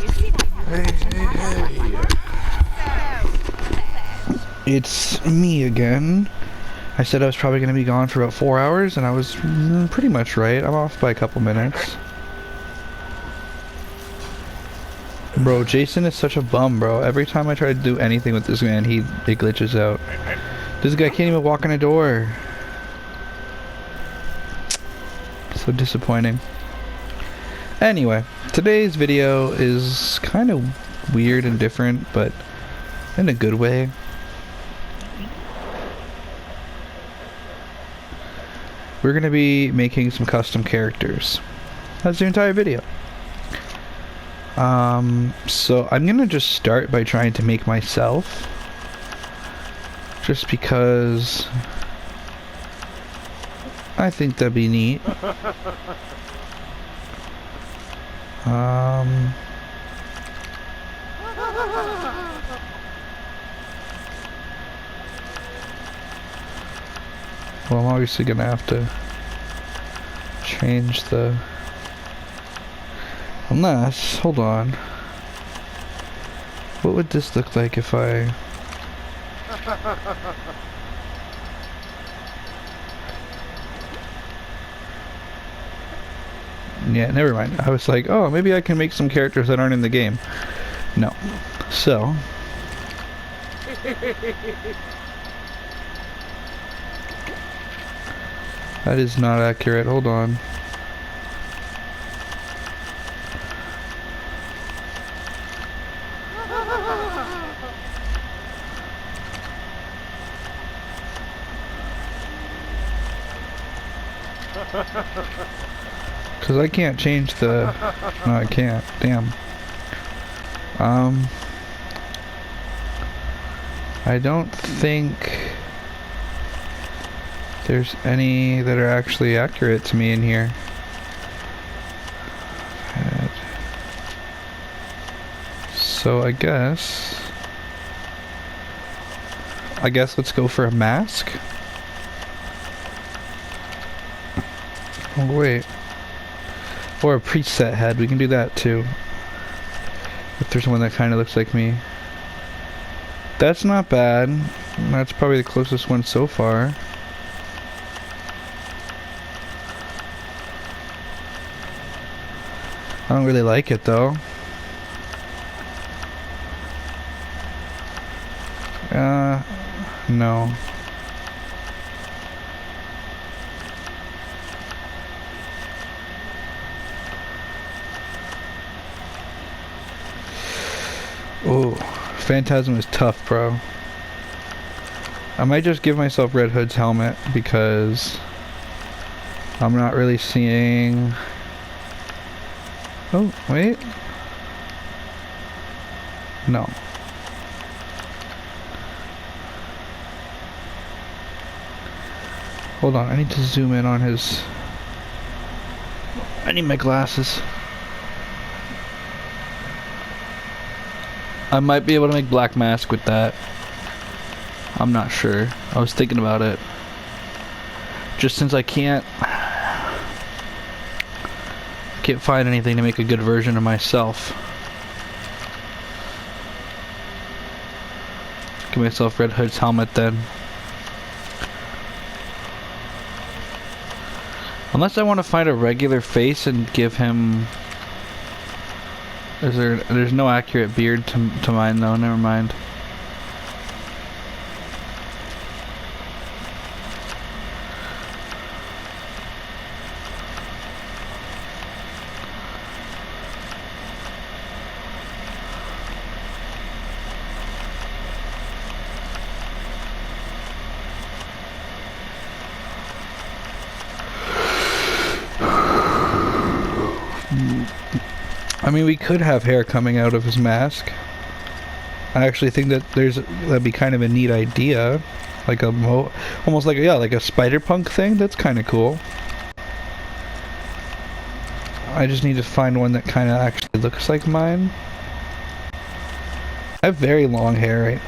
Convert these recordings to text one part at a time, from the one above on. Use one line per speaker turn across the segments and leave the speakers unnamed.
Hey. It's me again. I said I was probably going to be gone for about 4 hours, and I was pretty much right. I'm off by a couple minutes. Bro, Jason is such a bum, bro. Every time I try to do anything with this man, it glitches out. This guy can't even walk in a door. So disappointing. Anyway, today's video is kind of weird and different, but in a good way. We're going to be making some custom characters. That's the entire video. So I'm going to just start by trying to make myself. Just because I think that'd be neat. Well, I'm obviously gonna have to change the... Unless, hold on. What would this look like if I... Yeah, never mind. I was like, oh, maybe I can make some characters that aren't in the game. No. So... That is not accurate. Hold on. Because I can't change the... No, I can't. Damn. I don't think there's any that are actually accurate to me in here. So I guess let's go for a mask. Oh wait. Or a preset head, we can do that too. If there's one that kind of looks like me. That's not bad. That's probably the closest one so far. I don't really like it though. No. Oh, Phantasm is tough, bro. I might just give myself Red Hood's helmet because I'm not really seeing... Oh, wait. No. Hold on, I need to zoom in on his... I need my glasses. I might be able to make Black Mask with that. I'm not sure. I was thinking about it. Just since I can't find anything to make a good version of myself. Give myself Red Hood's helmet then. Unless I want to find a regular face and give him... There's no accurate beard to mine though, never mind. I mean, we could have hair coming out of his mask. I actually think that that'd be kind of a neat idea, like almost like like a Spider-Punk thing. That's kind of cool. I just need to find one that kind of actually looks like mine. I have very long hair, right?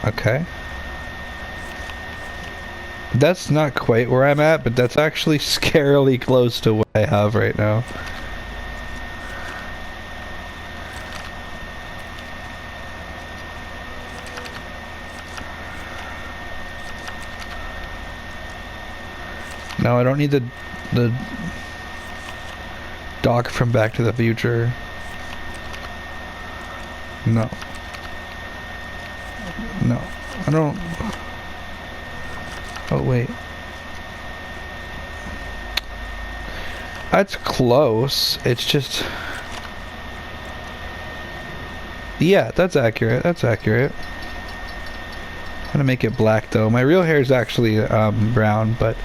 Okay. That's not quite where I'm at, but that's actually scarily close to what I have right now. No, I don't need the Doc from Back to the Future. No. No. I don't... Oh, wait. That's close. It's just... Yeah, that's accurate. That's accurate. I'm gonna make it black, though. My real hair is actually brown, but...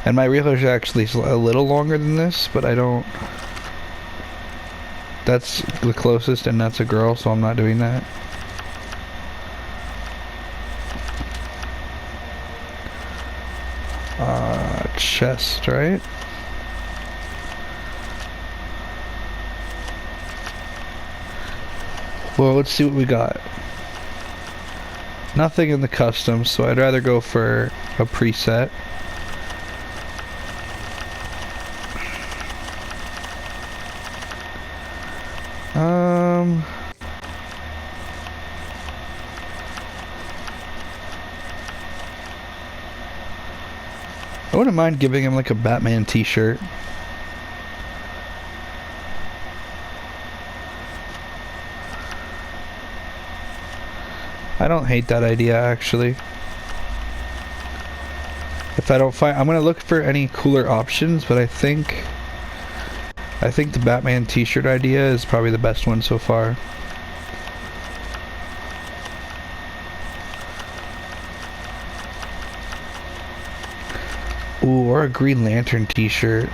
And my real hair is actually a little longer than this, but I don't... That's the closest, and that's a girl, so I'm not doing that. Chest, right? Well, let's see what we got. Nothing in the custom, so I'd rather go for a preset. I wouldn't mind giving him like a Batman t-shirt. I don't hate that idea, actually. If I don't find... I'm gonna look for any cooler options, but I think the Batman t-shirt idea is probably the best one so far. Ooh, or a Green Lantern t-shirt.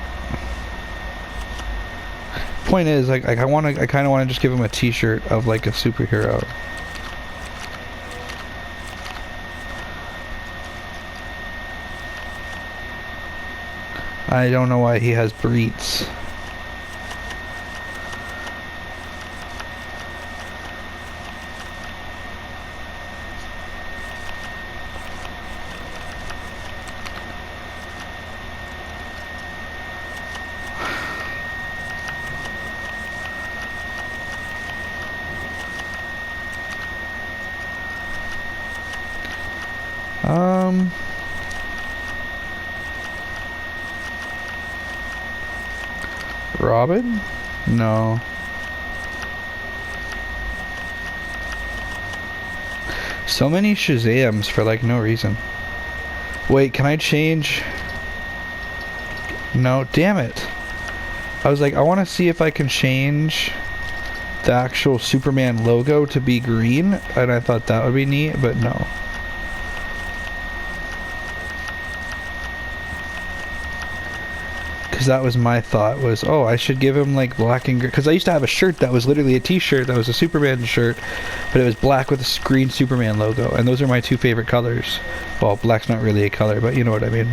Point is, like, I kind of want to just give him a t-shirt of like a superhero. I don't know why he has breets. Robin? No. So many Shazams for like no reason. Wait, can I change? No, damn it. I was like, I want to see if I can change the actual Superman logo to be green, and I thought that would be neat, but no. Because that was my thought, was, oh, I should give him like black and green. Because I used to have a shirt that was literally a t-shirt that was a Superman shirt, but it was black with a green Superman logo, and those are my two favorite colors. Well, black's not really a color, but you know what I mean.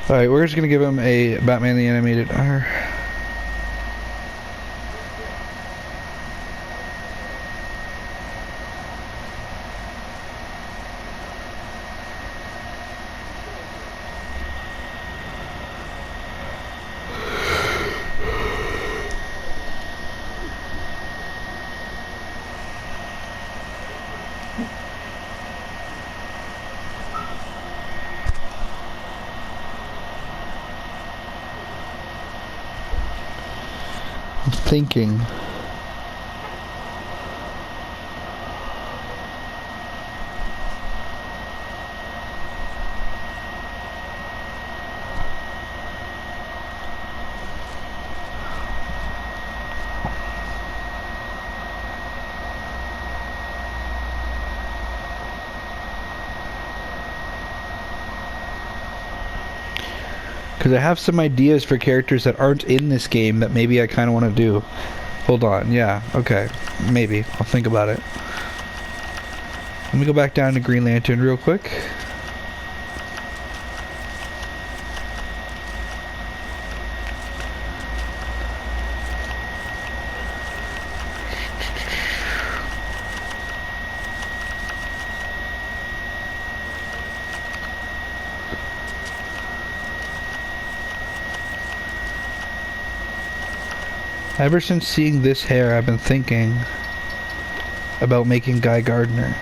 Alright, we're just going to give him a Batman the Animated... thinking. Because I have some ideas for characters that aren't in this game that maybe I kind of want to do. Hold on, yeah, okay. Maybe. I'll think about it. Let me go back down to Green Lantern real quick. Ever since seeing this hair, I've been thinking about making Guy Gardner.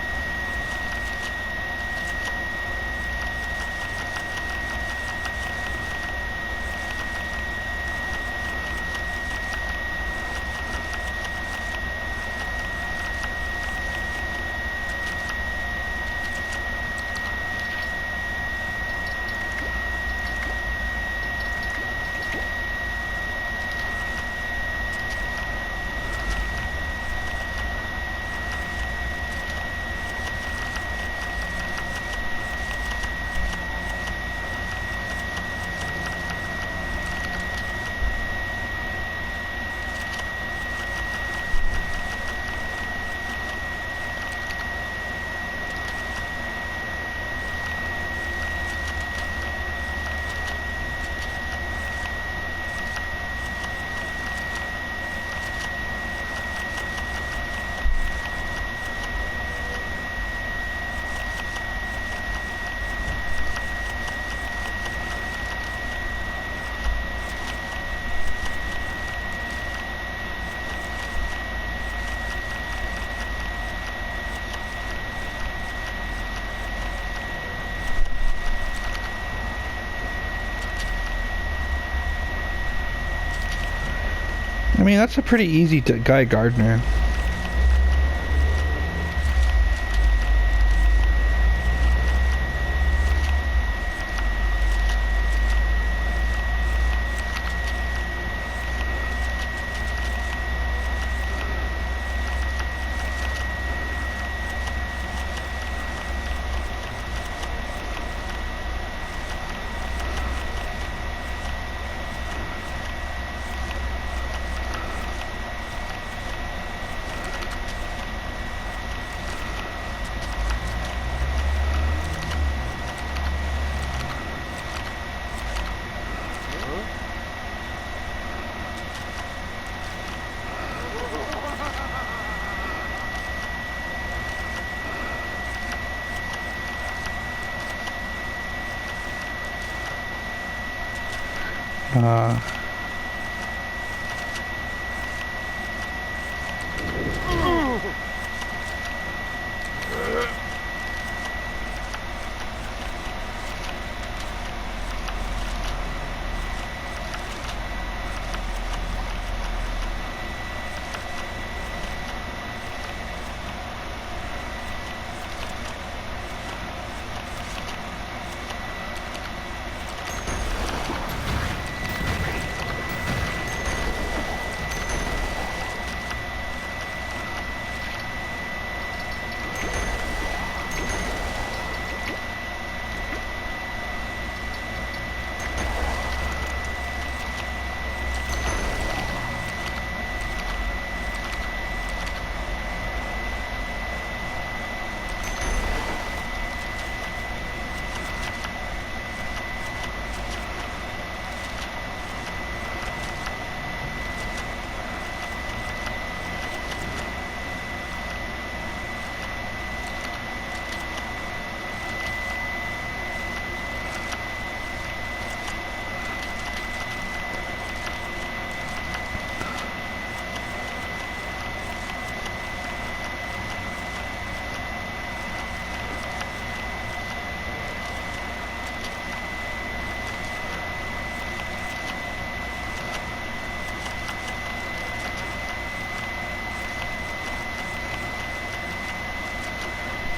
I mean, that's a pretty easy Guy Gardner.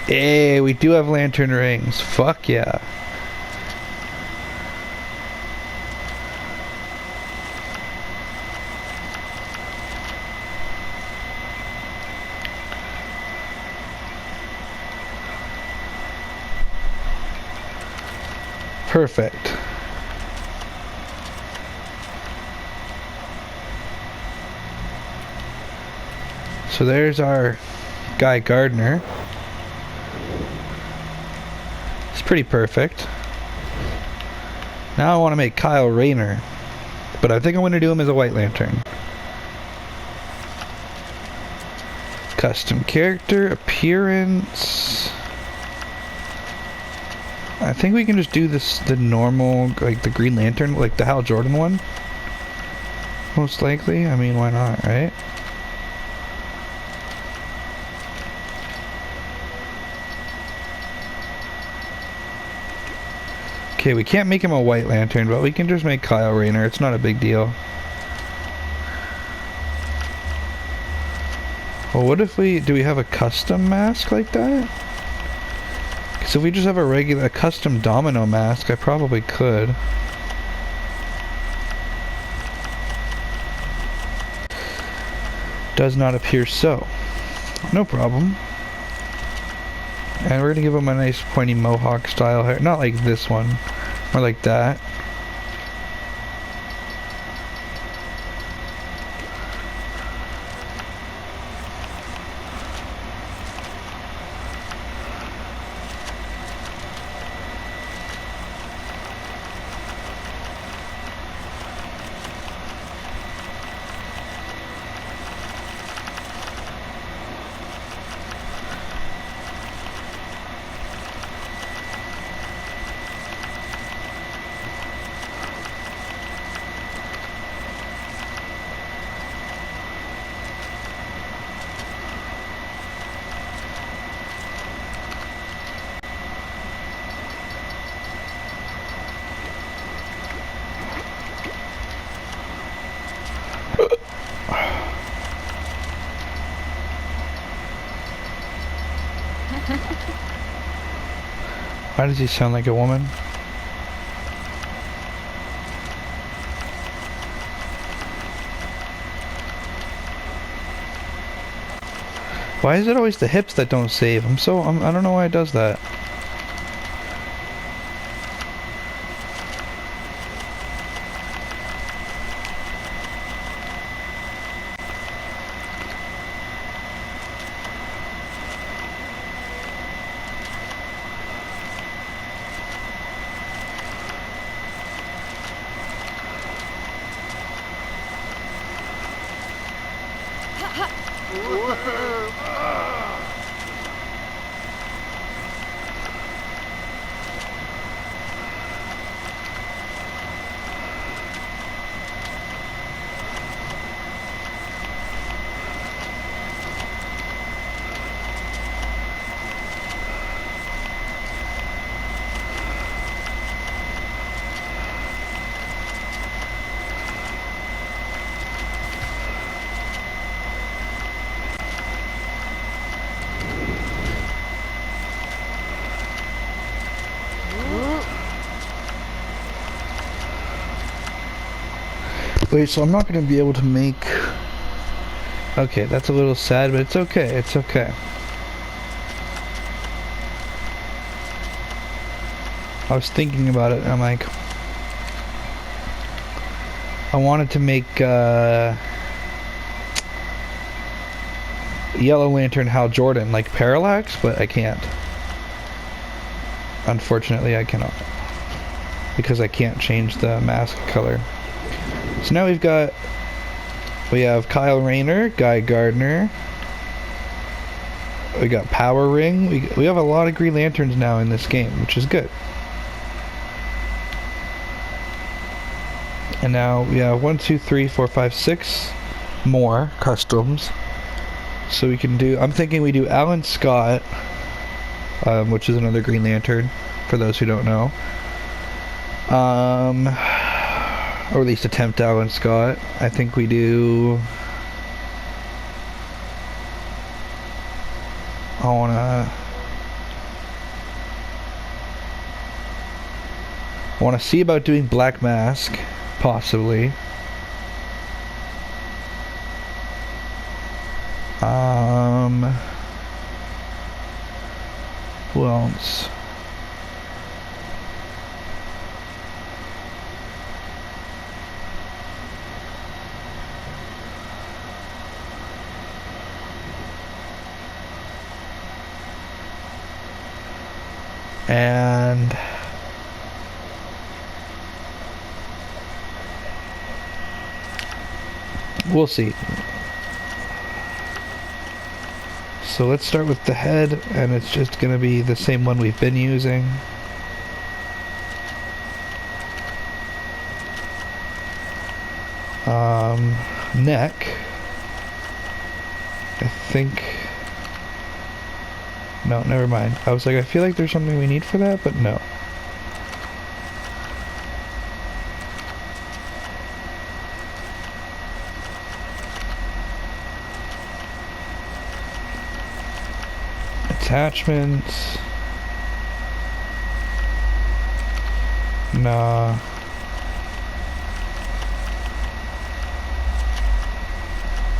Hey, we do have lantern rings. Fuck yeah. Perfect. So there's our Guy Gardner. It's pretty perfect. Now I want to make Kyle Rayner, but I think I'm going to do him as a White Lantern. Custom character, appearance. I think we can just do this, the normal, like the Green Lantern, like the Hal Jordan one. Most likely. I mean, why not, right? Okay, we can't make him a White Lantern, but we can just make Kyle Rayner. It's not a big deal. Well, what if we... do we have a custom mask like that? Because if we just have a custom Domino mask, I probably could. Does not appear so. No problem. And we're gonna give him a nice pointy mohawk style hair. Not like this one. More like that. Why does he sound like a woman? Why is it always the hips that don't save? I don't know why it does that. Wait, so I'm not going to be able to make... Okay, that's a little sad, but it's okay, it's okay. I was thinking about it, and I'm like... I wanted to make, Yellow Lantern Hal Jordan, like Parallax, but I can't. Unfortunately, I cannot. Because I can't change the mask color. So now we have Kyle Rayner, Guy Gardner. We got Power Ring. We have a lot of Green Lanterns now in this game, which is good. And now we have 1, 2, 3, 4, 5, 6 more customs. So we can do, I'm thinking we do Alan Scott, which is another Green Lantern, for those who don't know. Or at least attempt Alan Scott. I think we do... I wanna see about doing Black Mask, possibly. Who else? And we'll see. So let's start with the head, and it's just gonna be the same one we've been using. Neck. I think... No, never mind. I was like, I feel like there's something we need for that, but no. Attachments. Nah.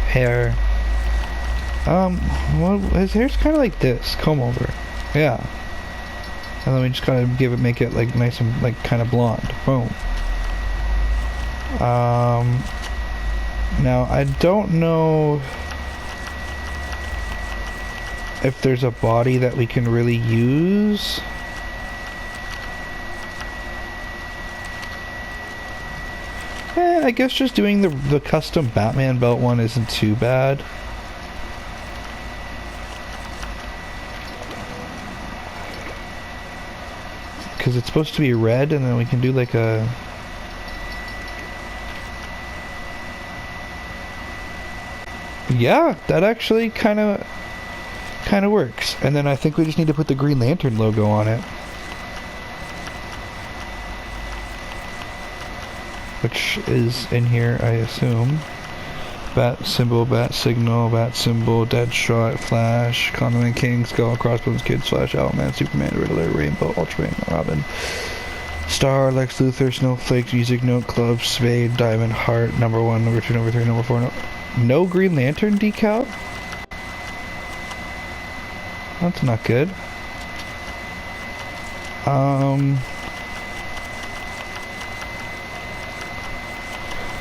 Hair. Well, his hair's kind of like this, comb over. Yeah. And then we just kind of make it like nice and like kind of blonde. Boom. Now I don't know if there's a body that we can really use. I guess just doing the custom Batman belt one isn't too bad. Because it's supposed to be red, and then we can do like a... Yeah, that actually kind of works. And then I think we just need to put the Green Lantern logo on it. Which is in here, I assume. Bat symbol, bat signal, bat symbol, Deadshot, Flash, Condiment King, Skull, Crossbones Kid, Flash, Owlman, Superman, Riddler, Rainbow, Ultraman, Robin, Star, Lex Luthor, Snowflake, Music Note, Club, Spade, Diamond, Heart, number 1, number 2, number 3, number 4, no Green Lantern decal? That's not good.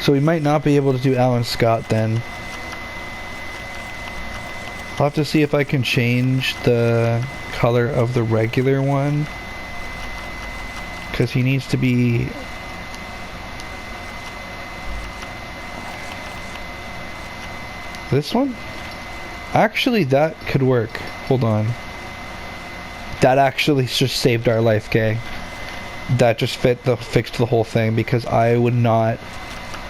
So we might not be able to do Alan Scott then. I'll have to see if I can change the color of the regular one, because he needs to be this one. Actually, that could work. Hold on. That actually just saved our life, gang. That just fixed the whole thing, because I would not.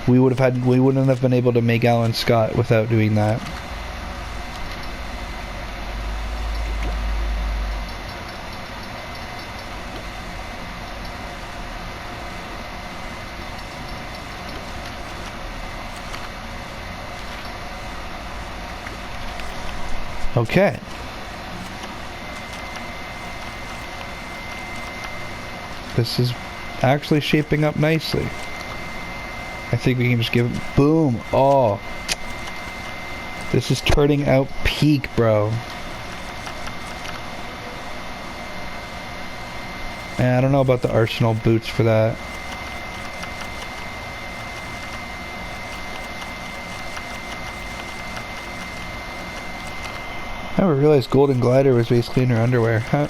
We wouldn't have been able to make Alan Scott without doing that. Okay. This is actually shaping up nicely. I think we can just give it, boom. Oh, this is turning out peak, bro. And I don't know about the Arsenal boots for that. I never realized Golden Glider was basically in her underwear. Huh?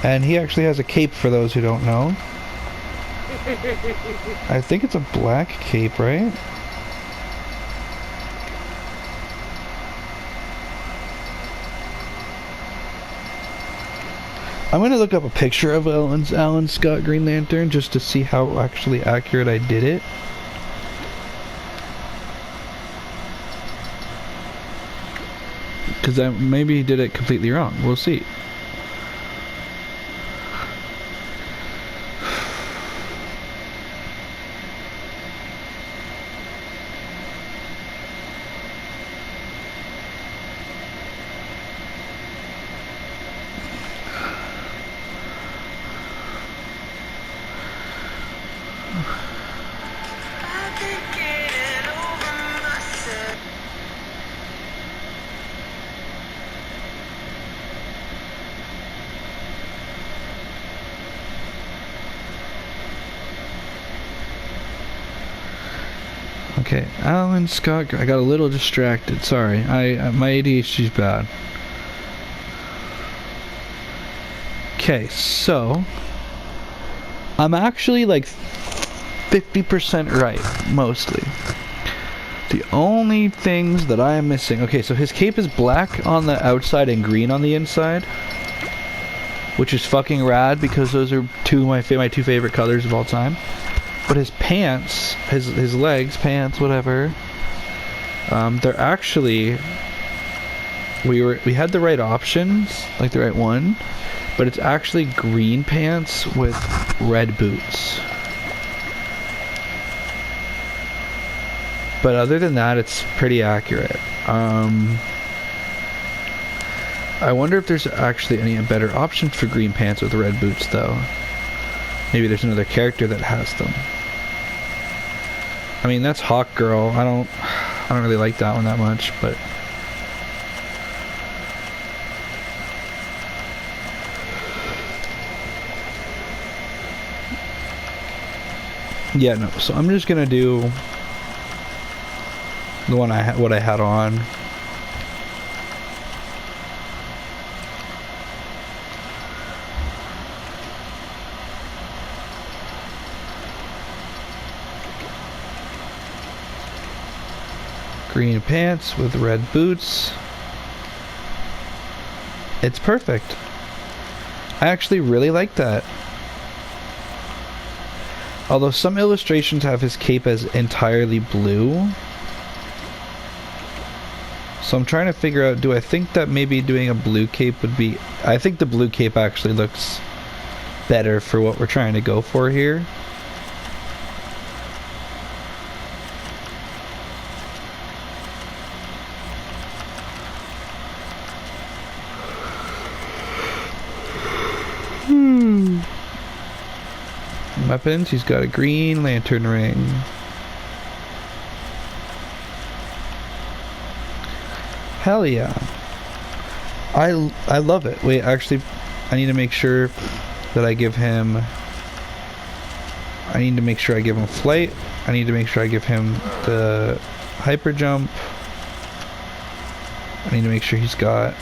And he actually has a cape, for those who don't know. I think it's a black cape, right? I'm gonna look up a picture of Alan Scott Green Lantern just to see how actually accurate I did it. Because maybe he did it completely wrong. We'll see. Okay, Alan Scott. I got a little distracted. Sorry, my ADHD's bad. Okay, so I'm actually like 50% right, mostly. The only things that I am missing. Okay, so his cape is black on the outside and green on the inside, which is fucking rad because those are my two favorite colors of all time. But his pants, his legs, pants, whatever, they're actually, we had the right options, like the right one, but it's actually green pants with red boots. But other than that, it's pretty accurate. I wonder if there's actually any better options for green pants with red boots, though. Maybe there's another character that has them. I mean, that's Hawk Girl. I don't really like that one that much, but yeah, no. So I'm just gonna do the one what I had on. Green pants with red boots. It's perfect. I actually really like that. Although some illustrations have his cape as entirely blue. So I'm trying to figure out, do I think that maybe doing a blue cape would be... I think the blue cape actually looks better for what we're trying to go for here. Weapons, he's got a Green Lantern ring. Hell yeah. I love it. Wait, actually, I need to make sure that I give him... I need to make sure I give him flight. I need to make sure I give him the hyper jump. I need to make sure he's got...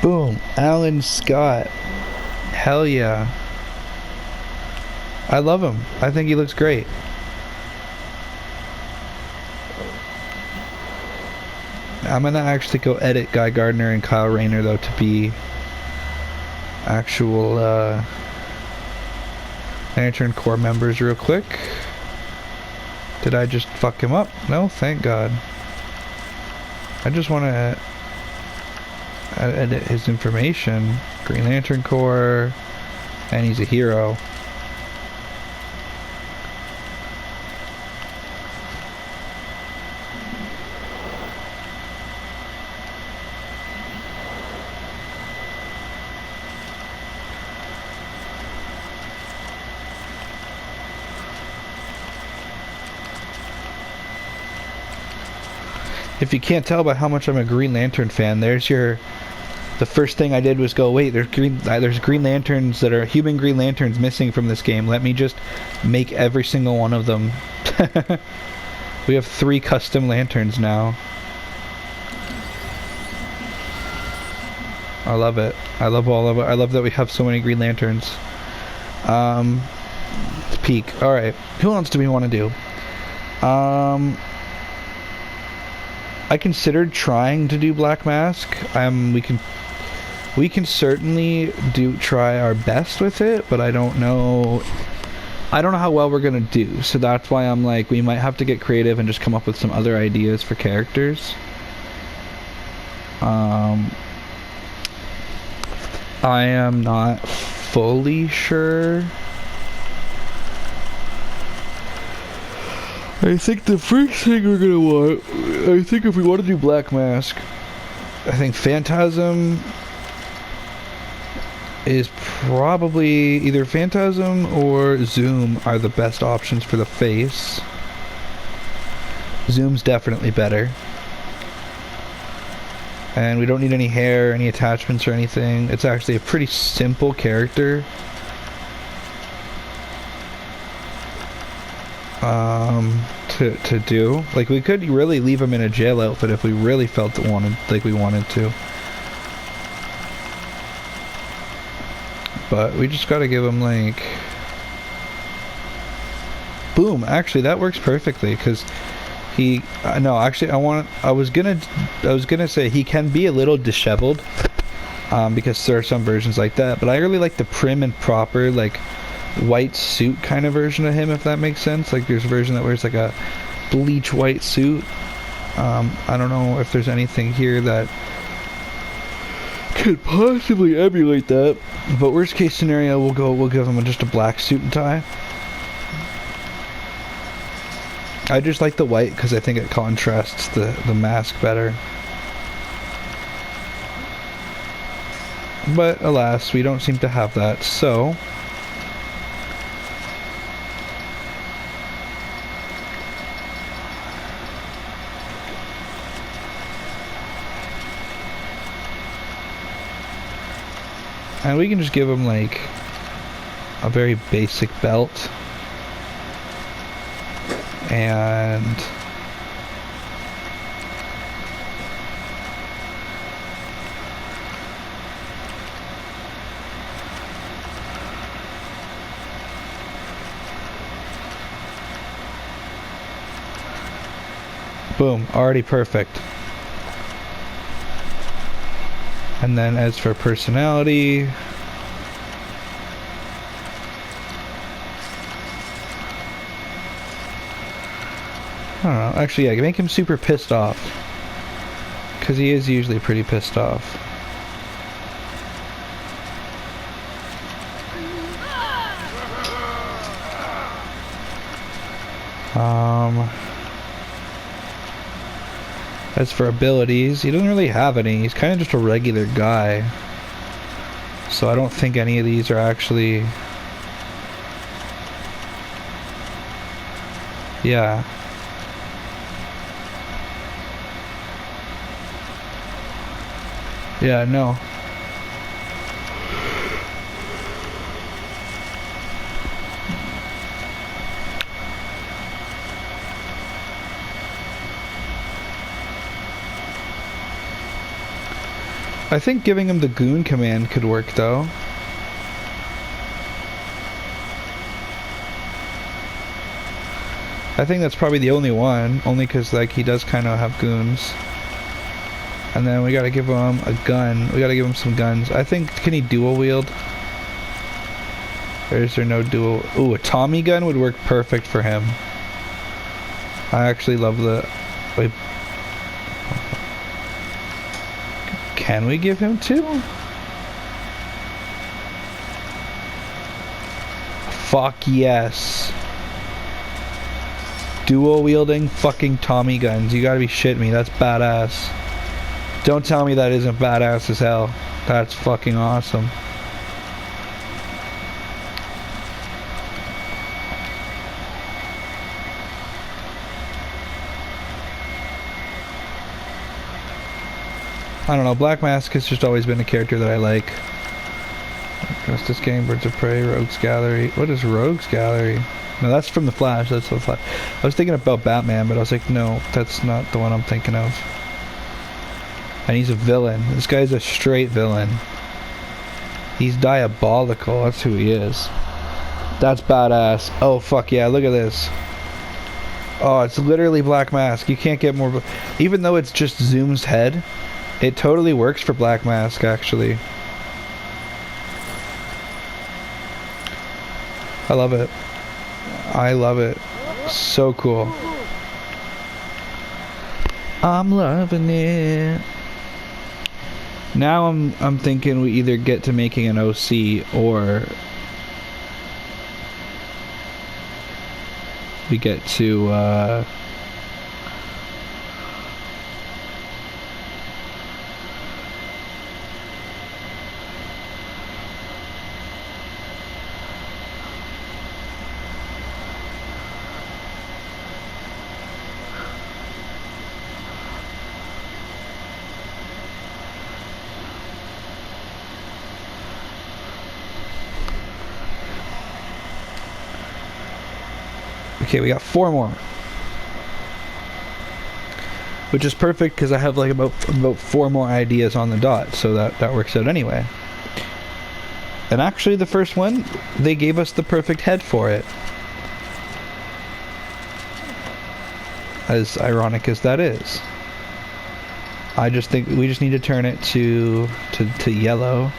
Boom, Alan Scott. Hell yeah. I love him. I think he looks great. I'm gonna actually go edit Guy Gardner and Kyle Rayner though to be actual Lantern Corps members real quick. Did I just fuck him up? No, thank God. I just want to edit his information. Green Lantern Corps, and he's a hero. If you can't tell by how much I'm a Green Lantern fan, there's your... The first thing I did was go, wait, there's Green Lanterns that are human Green Lanterns missing from this game. Let me just make every single one of them. We have 3 custom lanterns now. I love it. I love all of it. I love that we have so many Green Lanterns. Peak. Alright. Who else do we want to do? I considered trying to do Black Mask. We can certainly try our best with it, but I don't know how well we're gonna do. So that's why I'm like, we might have to get creative and just come up with some other ideas for characters. I am not fully sure. I think the first thing we're gonna want, I think if we want to do Black Mask, I think Phantasm is probably either Phantasm or Zoom are the best options for the face. Zoom's definitely better. And we don't need any hair, any attachments or anything. It's actually a pretty simple character. To do. Like, we could really leave him in a jail outfit if we really felt that we wanted to. But we just gotta give him, like... Boom! Actually, that works perfectly, because he... no, actually, I was gonna say he can be a little disheveled, because there are some versions like that, but I really like the prim and proper, like, white suit kind of version of him, if that makes sense. Like, there's a version that wears like a bleach white suit. I don't know if there's anything here that could possibly emulate that, but worst case scenario, we'll give him just a black suit and tie. I just like the white because I think it contrasts the mask better. But alas, we don't seem to have that, so and we can just give him, like, a very basic belt. And boom, already perfect. And then as for personality, I don't know. Actually, yeah, make him super pissed off. Because he is usually pretty pissed off. As for abilities, he doesn't really have any. He's kind of just a regular guy. So I don't think any of these are actually... Yeah. Yeah, no. I think giving him the goon command could work though. I think that's probably the only one, only because like he does kind of have goons. And then we gotta give him a gun. We gotta give him some guns. I think, can he dual wield? Or is there no dual? Ooh, a Tommy gun would work perfect for him. I actually love the... Wait. Can we give him two? Fuck yes. Dual wielding fucking Tommy guns. You gotta be shitting me. That's badass. Don't tell me that isn't badass as hell. That's fucking awesome. I don't know, Black Mask has just always been a character that I like. Justice Gang, Birds of Prey, Rogues Gallery. What is Rogues Gallery? No, that's from The Flash. That's The Flash. I was thinking about Batman, but I was like, no, that's not the one I'm thinking of. And he's a villain. This guy's a straight villain. He's diabolical. That's who he is. That's badass. Oh, fuck yeah, look at this. Oh, it's literally Black Mask. You can't get more... Even though it's just Zoom's head, it totally works for Black Mask, actually. I love it. I love it. So cool. I'm loving it. Now I'm thinking we either get to making an OC or we get to okay, we got 4 more. Which is perfect because I have like about 4 more ideas on the dot, so that works out anyway. And actually the first one, they gave us the perfect head for it. As ironic as that is. I just think we just need to turn it to yellow.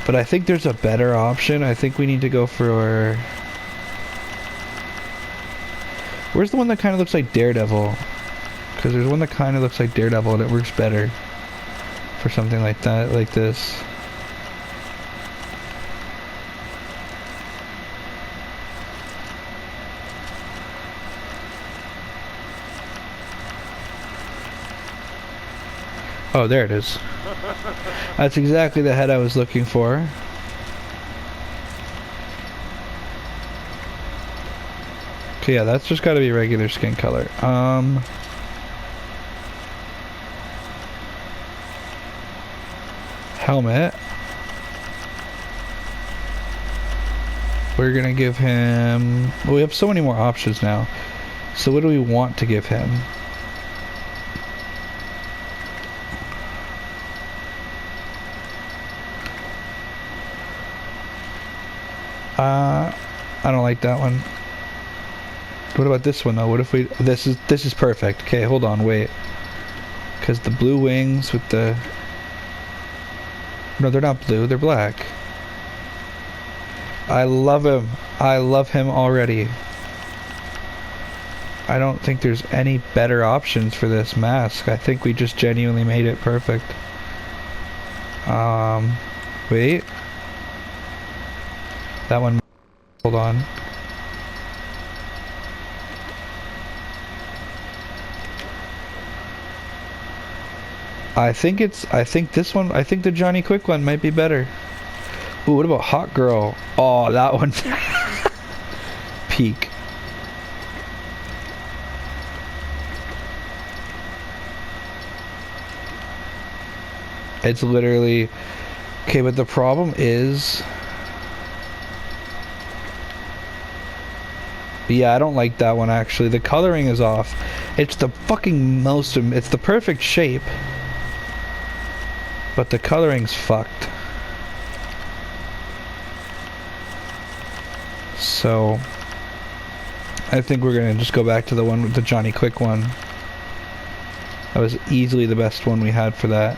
But I think there's a better option. I think we need to go for... Where's the one that kind of looks like Daredevil? Because there's one that kind of looks like Daredevil and it works better for something like that, like this. Oh, there it is. That's exactly the head I was looking for. Okay, yeah, that's just gotta be regular skin color. Helmet. We're gonna give him... Well, we have so many more options now. So what do we want to give him? I don't like that one. What about this one though? What if we... This is perfect. Okay, hold on, wait. Because the blue wings with the... No, they're not blue, they're black. I love him. I love him already. I don't think there's any better options for this mask. I think we just genuinely made it perfect. Wait. That one... Hold on. I think this one, I think the Johnny Quick one might be better. Ooh, what about Hot Girl? Oh, that one. Peak. It's literally... Okay, but the problem is... Yeah, I don't like that one actually. The coloring is off. It's the fucking most... It's the perfect shape. But the coloring's fucked. So... I think we're gonna just go back to the one with the Johnny Quick one. That was easily the best one we had for that.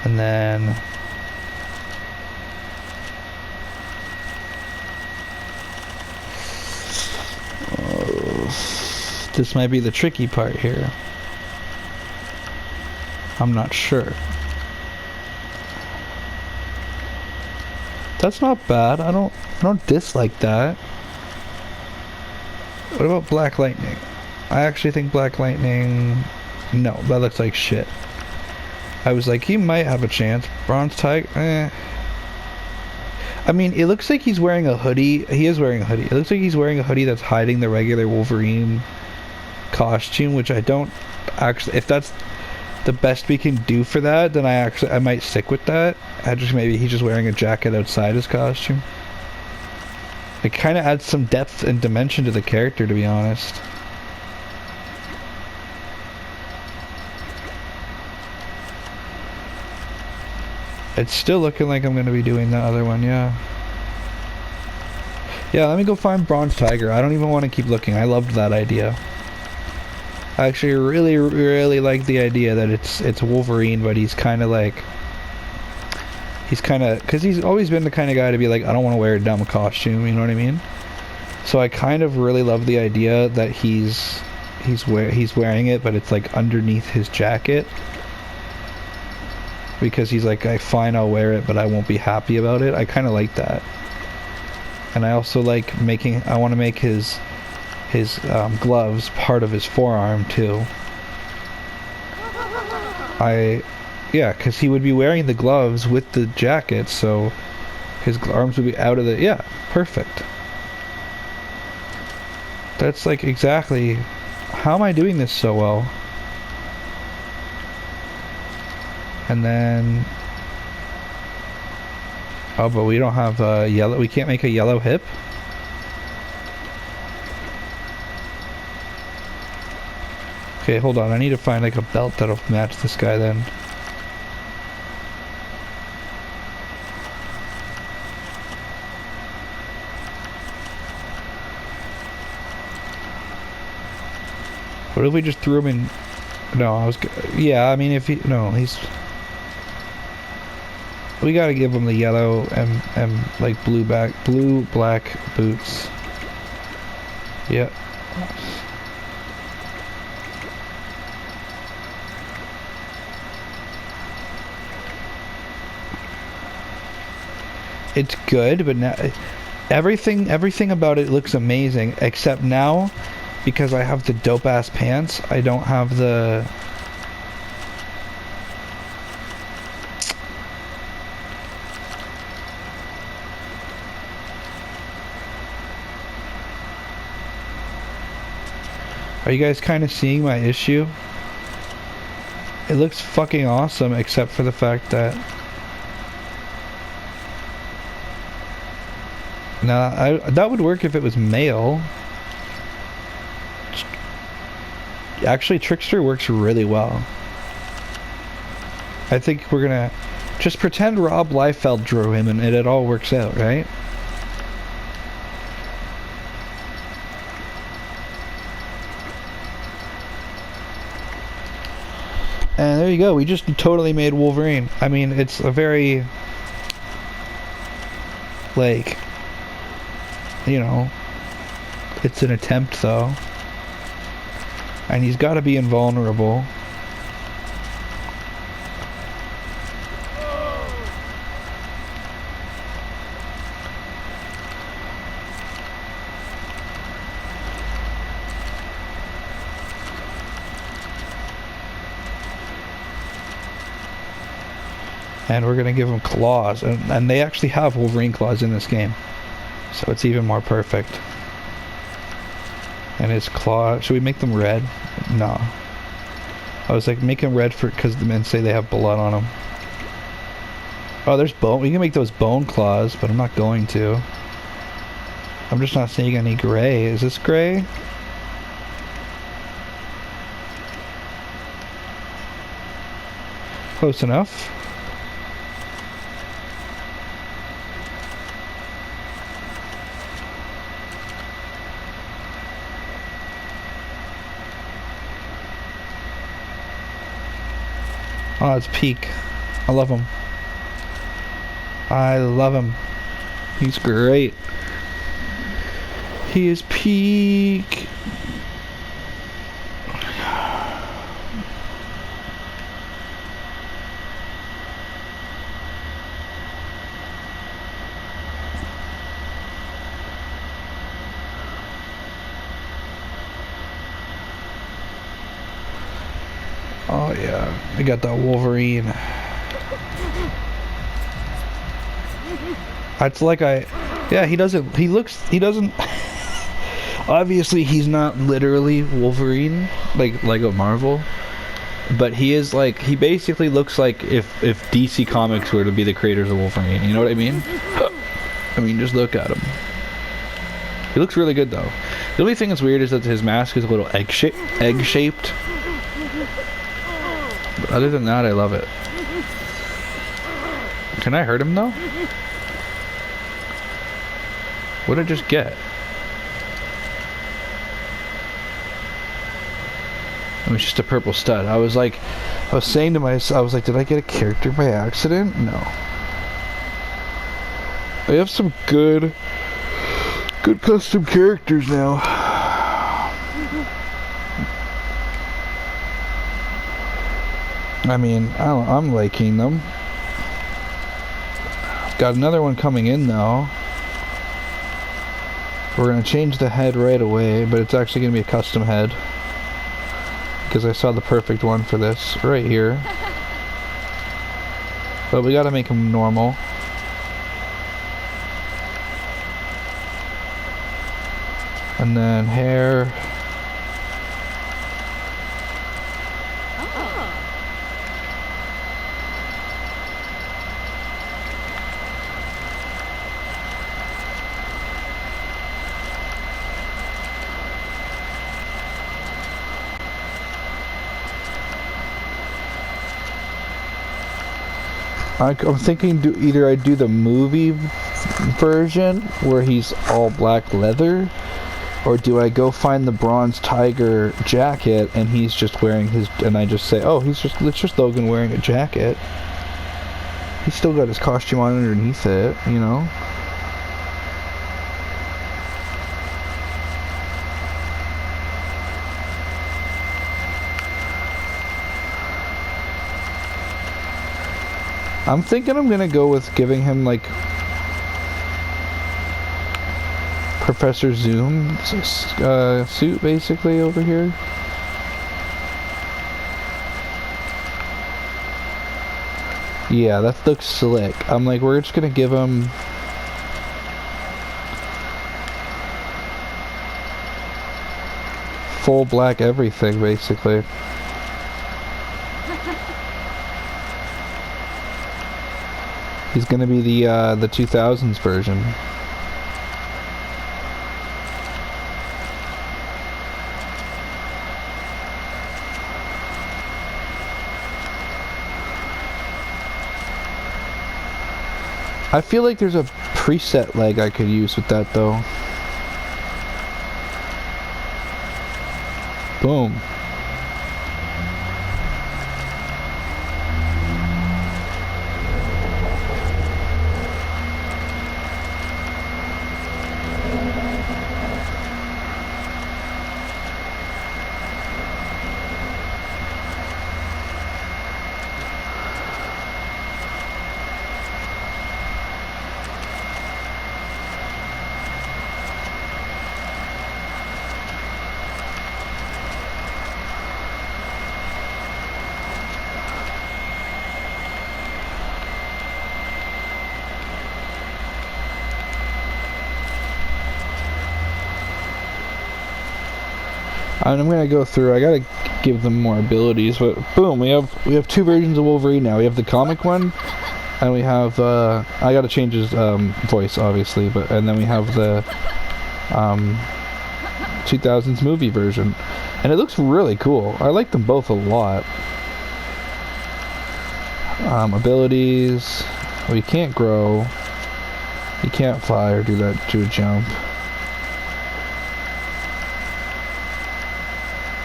And then... This might be the tricky part here. I'm not sure. That's not bad. I don't dislike that. What about Black Lightning? I actually think Black Lightning... No, that looks like shit. I was like, he might have a chance. Bronze Tiger, eh. I mean, it looks like he's wearing a hoodie. He is wearing a hoodie. It looks like he's wearing a hoodie that's hiding the regular Wolverine costume, which I don't actually... If that's the best we can do for that, then I might stick with that. Maybe he's just wearing a jacket outside his costume. It kind of adds some depth and dimension to the character, to be honest. It's still looking like I'm going to be doing the other one, yeah. Yeah, let me go find Bronze Tiger. I don't even want to keep looking. I loved that idea. I actually really, really like the idea that it's Wolverine, but he's kind of like... He's kind of... Because he's always been the kind of guy to be like, I don't want to wear a dumb costume, you know what I mean? So I kind of really love the idea that he's wearing it, but it's like underneath his jacket. Because he's like, fine, I'll wear it, but I won't be happy about it. I kind of like that. And I also like making... I want to make his gloves part of his forearm, too. Yeah, because he would be wearing the gloves with the jacket, so his arms would be out of the... Yeah, perfect. That's like exactly... How am I doing this so well? And then... Oh, but we don't have a yellow... We can't make a yellow hip? Okay, hold on. I need to find like a belt that'll match this guy then. What if we just threw him in... No, I was... Yeah, I mean, if he... No, he's... We gotta give him the yellow and like blue black boots. Yep. It's good, but now everything about it looks amazing, except now, because I have the dope ass pants, I don't have the... Are you guys kind of seeing my issue? It looks fucking awesome, except for the fact that... Now, that would work if it was male. Actually, Trickster works really well. I think we're gonna just pretend Rob Liefeld drew him and it all works out, right? And there you go, we just totally made Wolverine. I mean, it's a very, like, you know, it's an attempt though. And he's got to be invulnerable. And we're going to give him claws. And they actually have Wolverine claws in this game. So it's even more perfect. And his claw... Should we make them red? No. I was like, make them red for because the men say they have blood on them. Oh, there's bone. We can make those bone claws, but I'm not going to. I'm just not seeing any gray. Is this gray? Close enough. Oh, it's Peak. I love him. I love him. He's great. He is Peak. Oh yeah, I got that Wolverine. It's like yeah, he doesn't, obviously he's not literally Wolverine, like Lego Marvel, but he is like, he basically looks like if DC Comics were to be the creators of Wolverine, you know what I mean? I mean, just look at him. He looks really good though. The only thing that's weird is that his mask is a little egg-shaped. But other than that, I love it. Can I hurt him though? What did I just get? It was just a purple stud. I was saying to myself, I was like, did I get a character by accident? No. I have some good custom characters now. I mean, I'm liking them. Got another one coming in though. We're going to change the head right away, but it's actually going to be a custom head. Because I saw the perfect one for this right here. But we got to make him normal. And then hair. I'm thinking either I do the movie version where he's all black leather, or do I go find the Bronze Tiger jacket and he's just wearing his, and I just say, oh, it's just Logan wearing a jacket. He's still got his costume on underneath it, you know? I'm thinking I'm gonna go with giving him like Professor Zoom suit basically over here. Yeah, that looks slick. I'm like, we're just gonna give him full black everything, basically. He's gonna be the 2000s version. I feel like there's a preset leg I could use with that though. Boom. And I'm gonna go through. I gotta give them more abilities, but boom, we have two versions of Wolverine now. We have the comic one, and we have I gotta change his voice, obviously, and then we have the 2000s movie version, and it looks really cool. I like them both a lot. Abilities. Well, you can't grow. You can't fly or do a jump.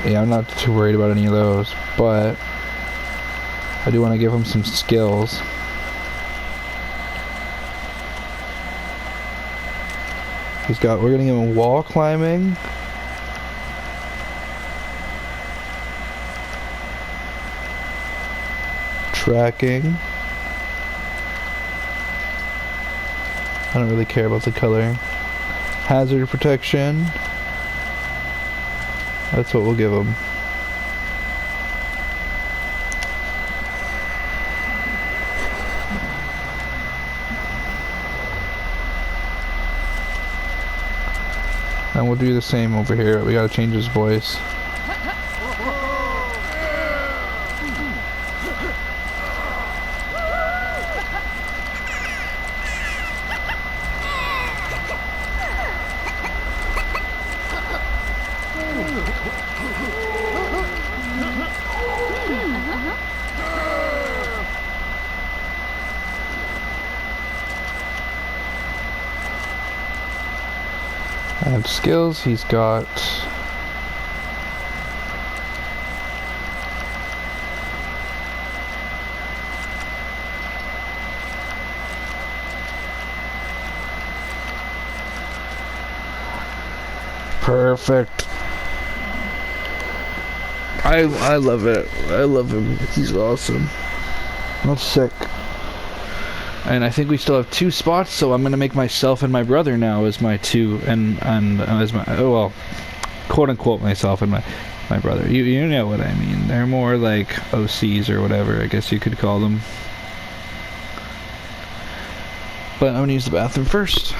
Yeah, I'm not too worried about any of those, but I do want to give him some skills. We're gonna give him wall climbing. Tracking. I don't really care about the color. Hazard protection. That's what we'll give him. And we'll do the same over here. We gotta change his voice. And skills, he's got perfect. I love it. I love him. He's awesome. That's sick. And I think we still have 2 spots, so I'm gonna make myself and my brother now as my 2, and as my, oh well, quote unquote myself and my brother. You know what I mean. They're more like OCs or whatever, I guess you could call them. But I'm gonna use the bathroom first.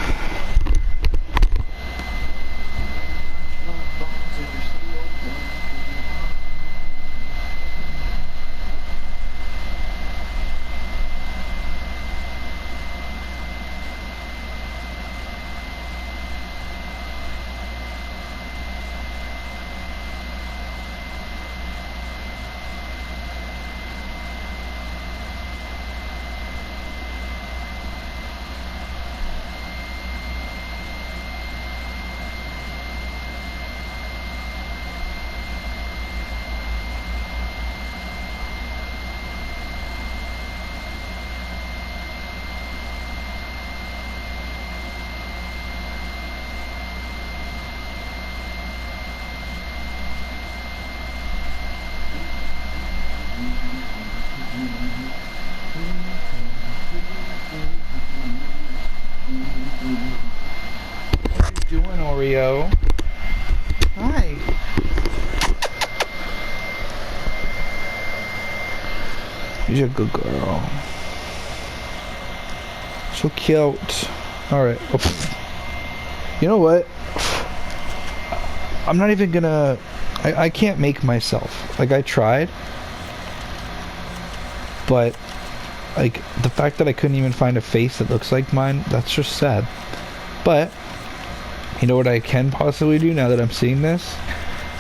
What are you doing, Oreo? Hi. You're a good girl. So cute. Alright. You know what? I'm not even gonna I can't make myself. Like, I tried, but like the fact that I couldn't even find a face that looks like mine, that's just sad. But you know what I can possibly do now that I'm seeing this?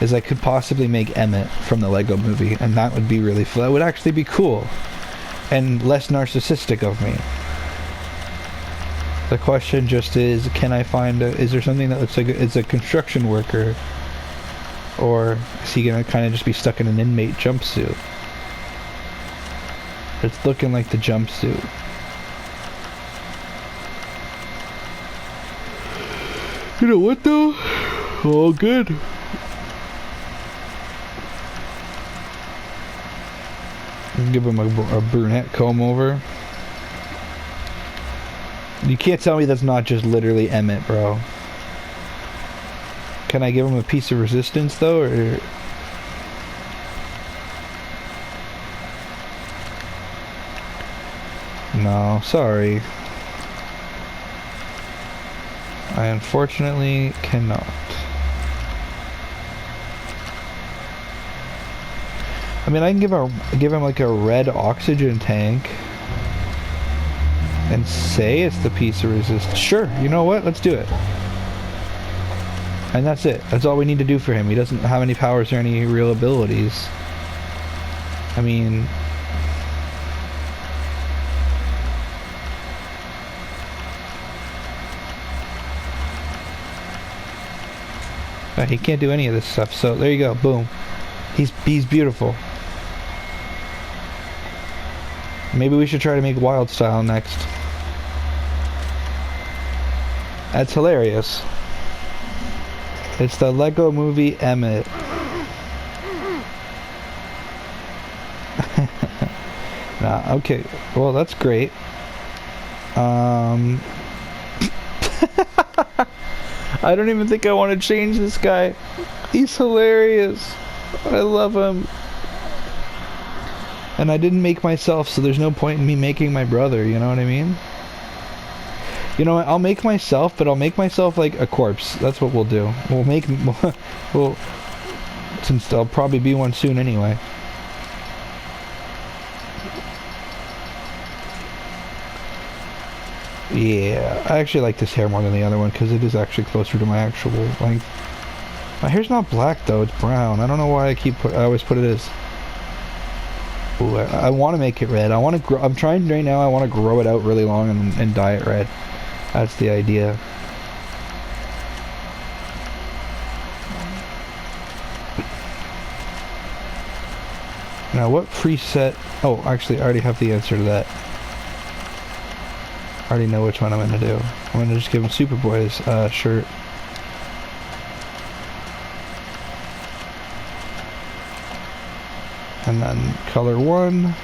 Is I could possibly make Emmett from the Lego movie, and that would be really that would actually be cool and less narcissistic of me. The question just is, can I find is there something that looks like it's a construction worker, or is he gonna kind of just be stuck in an inmate jumpsuit? It's looking like the jumpsuit. You know what though? All good. Give him a brunette comb over. You can't tell me that's not just literally Emmett, bro. Can I give him a piece of resistance though, or? No, sorry. I unfortunately cannot. I mean, I can give him like a red oxygen tank and say it's the piece of resistance. Sure, you know what? Let's do it. And that's it. That's all we need to do for him. He doesn't have any powers or any real abilities. I mean, he can't do any of this stuff. So there you go. Boom. He's beautiful. Maybe we should try to make Wild Style next. That's hilarious. It's the Lego movie Emmett. Nah, okay. Well, that's great. I don't even think I want to change this guy. He's hilarious. I love him. And I didn't make myself, so there's no point in me making my brother, you know what I mean? You know what, I'll make myself, but I'll make myself like a corpse. That's what we'll do. We'll since there'll probably be one soon anyway. Yeah, I actually like this hair more than the other one because it is actually closer to my actual length. My hair's not black though, it's brown. I don't know why I always put it as. Ooh, I want to make it red. I'm trying right now. I want to grow it out really long and dye it red. That's the idea. Now, what preset? Oh, actually, I already have the answer to that. I already know which one I'm gonna do. I'm gonna just give him Superboy's shirt. And then color 1,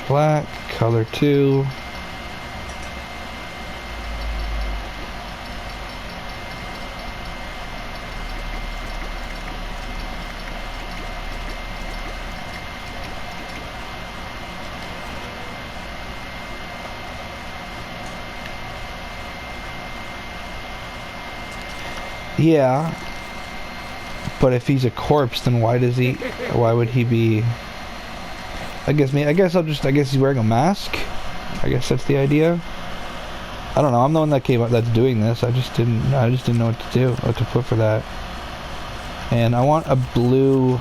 black, color 2, yeah. But if he's a corpse, then why would he be? I guess he's wearing a mask. I guess that's the idea. I don't know. I'm the one that's doing this. I just didn't know what to do, what to put for that. And I want a blue.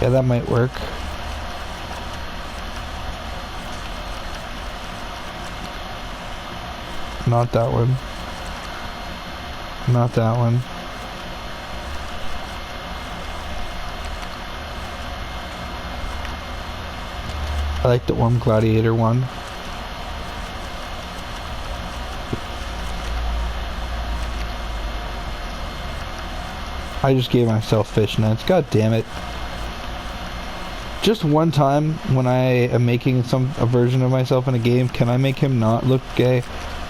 Yeah, that might work. Not that one. Not that one. I like the Orm Gladiator one. I just gave myself fishnets. God damn it. Just one time when I am making a version of myself in a game, can I make him not look gay?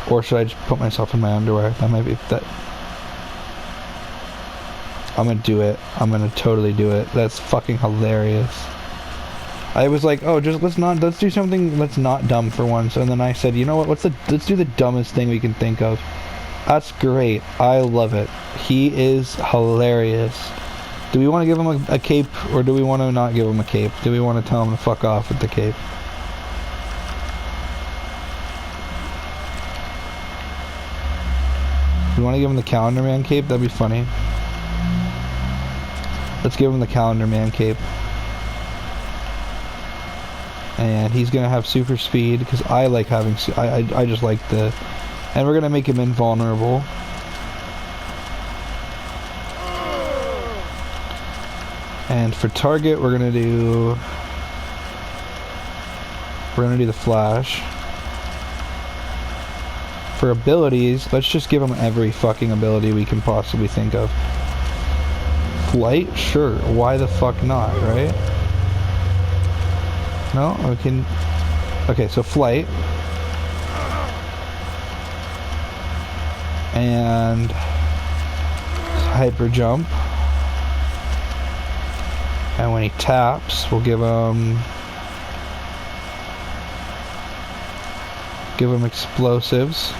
Or should I just put myself in my underwear? That might be that. I'm gonna do it. I'm gonna totally do it. That's fucking hilarious. I was like, oh, let's do something that's not dumb for once. And then I said, you know what, let's do the dumbest thing we can think of. That's great. I love it. He is hilarious. Do we want to give him a cape, or do we want to not give him a cape? Do we want to tell him to fuck off with the cape? We want to give him the Calendar Man cape? That'd be funny. Let's give him the Calendar Man cape. And he's gonna have super speed because I like having. I just like the. And we're gonna make him invulnerable. And for target, we're gonna do the Flash. For abilities, let's just give him every fucking ability we can possibly think of. Flight? Sure. Why the fuck not, right? No? We can... Okay, so flight. And... hyper jump. And when he taps, we'll give him explosives.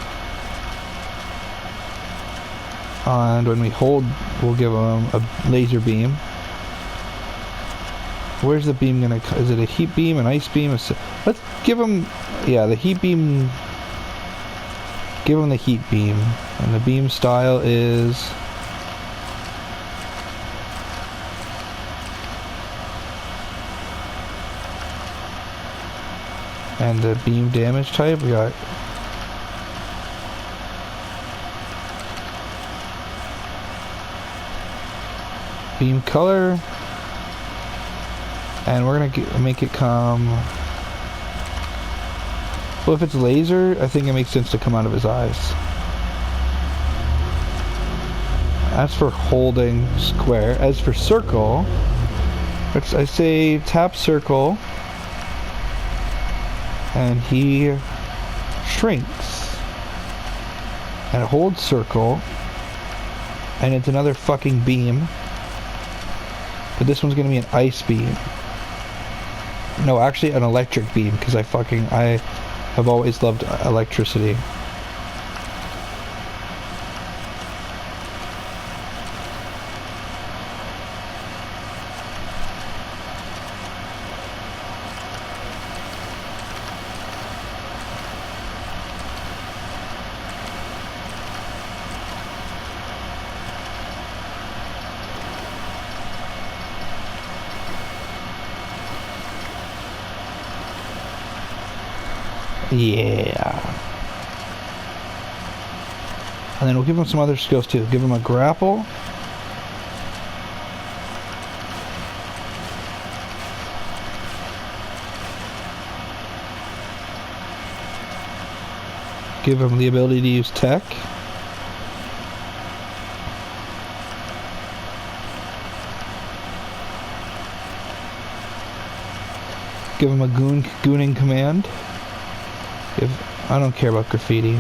And when we hold, we'll give him a laser beam. Where's the beam gonna? Is it a heat beam, an ice beam? Let's give him, yeah, the heat beam. Give him the heat beam, and the beam style is. And the beam damage type, we got beam color, and we're gonna make it come. Well, if it's laser, I think it makes sense to come out of his eyes. As for holding square, as for circle, I say tap circle. And he shrinks. And it holds circle. And it's another fucking beam. But this one's gonna be an ice beam. No, actually an electric beam, because I have always loved electricity. Yeah. And then we'll give him some other skills too. Give him a grapple. Give him the ability to use tech. Give him a gooning command. I don't care about graffiti.